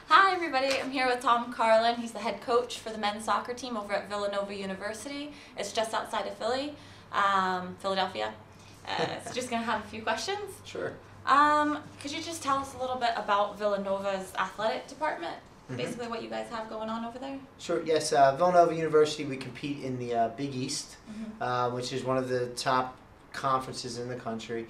Hi everybody, I'm here with Tom Carlin. He's the head coach for the men's soccer team over at Villanova University. It's just outside of Philadelphia. So just going to have a few questions. Sure. Could you just tell us a little bit about Villanova's athletic department? Basically what you guys have going on over there? Sure, yes. Villanova University, we compete in the Big East, which is one of the top conferences in the country.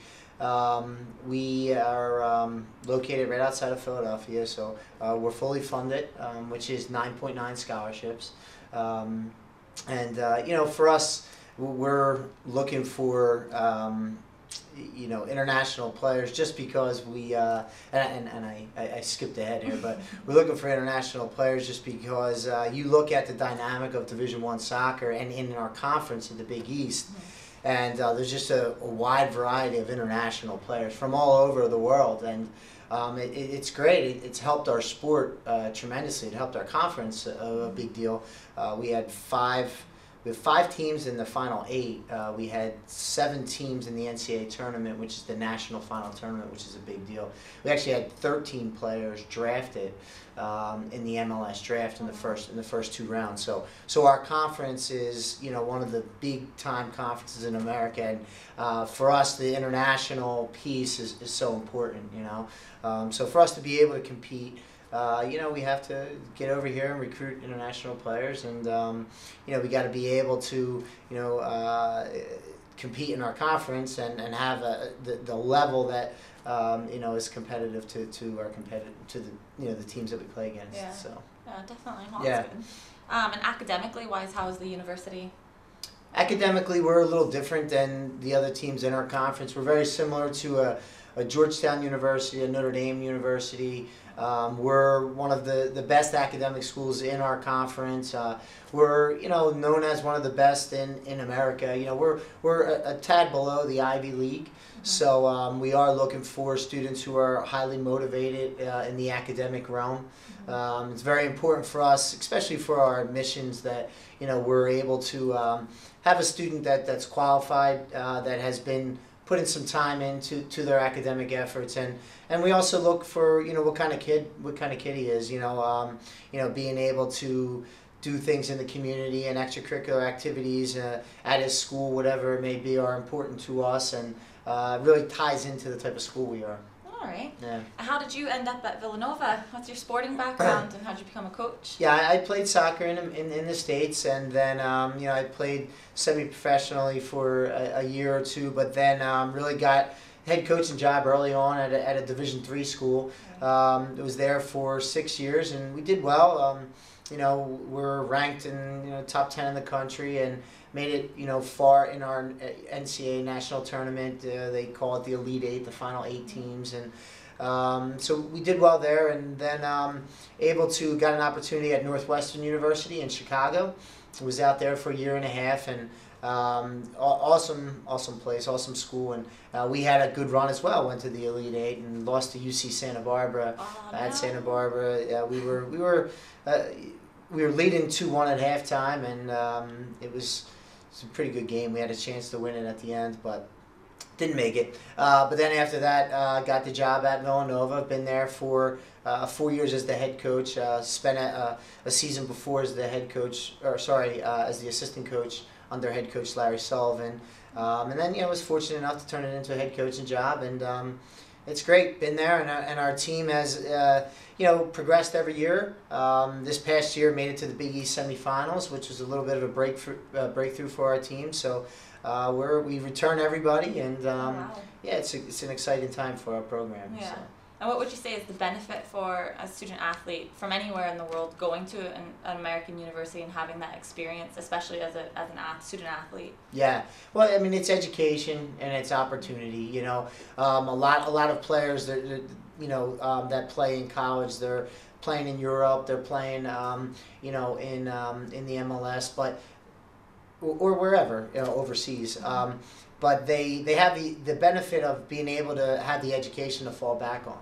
We are located right outside of Philadelphia, so we're fully funded, which is 9.9 scholarships. For us, we're looking for international players, just because we I skipped ahead here, but we're looking for international players just because you look at the dynamic of Division I soccer and in our conference in the Big East. And there's just a wide variety of international players from all over the world, and it's great. It's helped our sport tremendously. It helped our conference a big deal. We had five teams in the final 8. We had 7 teams in the NCAA tournament, which is the national final tournament, which is a big deal. We actually had 13 players drafted in the MLS draft in the first 2 rounds. So our conference is one of the big time conferences in America, and for us the international piece is so important. So for us to be able to compete, we have to get over here and recruit international players, and we got to be able to compete in our conference and have the level that is competitive to the teams that we play against. Yeah. So definitely. Well, that's good. And academically wise, how is the university? Academically, we're a little different than the other teams in our conference. We're very similar to a Georgetown University, a Notre Dame University. We're one of the best academic schools in our conference. We're known as one of the best in America. We're a tad below the Ivy League, so we are looking for students who are highly motivated in the academic realm. It's very important for us, especially for our admissions, that we're able to have a student that's qualified, that has been putting some time into their academic efforts, and we also look for what kind of kid he is. Being able to do things in the community and extracurricular activities at his school, whatever it may be, are important to us, and really ties into the type of school we are. All right. Yeah. How did you end up at Villanova? What's your sporting background, and how did you become a coach? Yeah, I played soccer in the States, and then I played semi-professionally for a year or 2, but then really got head coaching job early on at a Division III school. It was there for 6 years, and we did well. We're ranked in top 10 in the country, and made it far in our NCAA national tournament. They call it the Elite 8, the final 8 teams, and so we did well there. And then got an opportunity at Northwestern University in Chicago. Was out there for a year and a half, and awesome place, awesome school, and we had a good run as well. Went to the Elite 8 and lost to UC Santa Barbara. At Santa Barbara, we were leading 2-1 at halftime, and it was a pretty good game. We had a chance to win it at the end, but didn't make it. But then after that, got the job at Villanova. Been there for 4 years as the head coach. Spent a season before as the head coach, as the assistant coach under head coach Larry Sullivan. And then was fortunate enough to turn it into a head coaching job, and it's great. Been there, and our team has progressed every year. This past year made it to the Big East semifinals, which was a little bit of a breakthrough for our team. So we return everybody, and it's an exciting time for our program. Yeah. So. And what would you say is the benefit for a student athlete from anywhere in the world going to an American university and having that experience, especially as an student athlete? Yeah, well, I mean, it's education and it's opportunity. A lot of players that play in college, they're playing in Europe, they're playing in the MLS, or wherever overseas. But they have the benefit of being able to have the education to fall back on,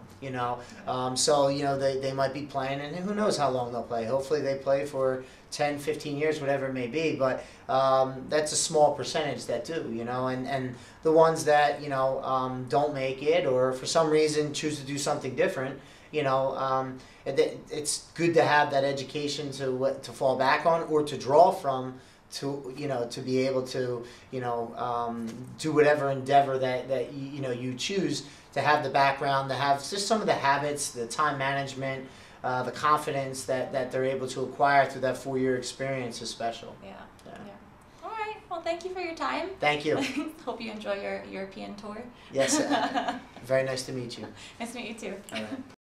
So, they might be playing, and who knows how long they'll play. Hopefully they play for 10, 15 years, whatever it may be, but that's a small percentage that do, and the ones that, don't make it or for some reason choose to do something different, it's good to have that education to fall back on or to draw from, to be able to do whatever endeavor that you choose, to have the background, to have just some of the habits, the time management, the confidence that they're able to acquire through that 4-year experience is special. Yeah. All right. Well, thank you for your time. Thank you. Hope you enjoy your European tour. Yes. Very nice to meet you. Nice to meet you too. All right.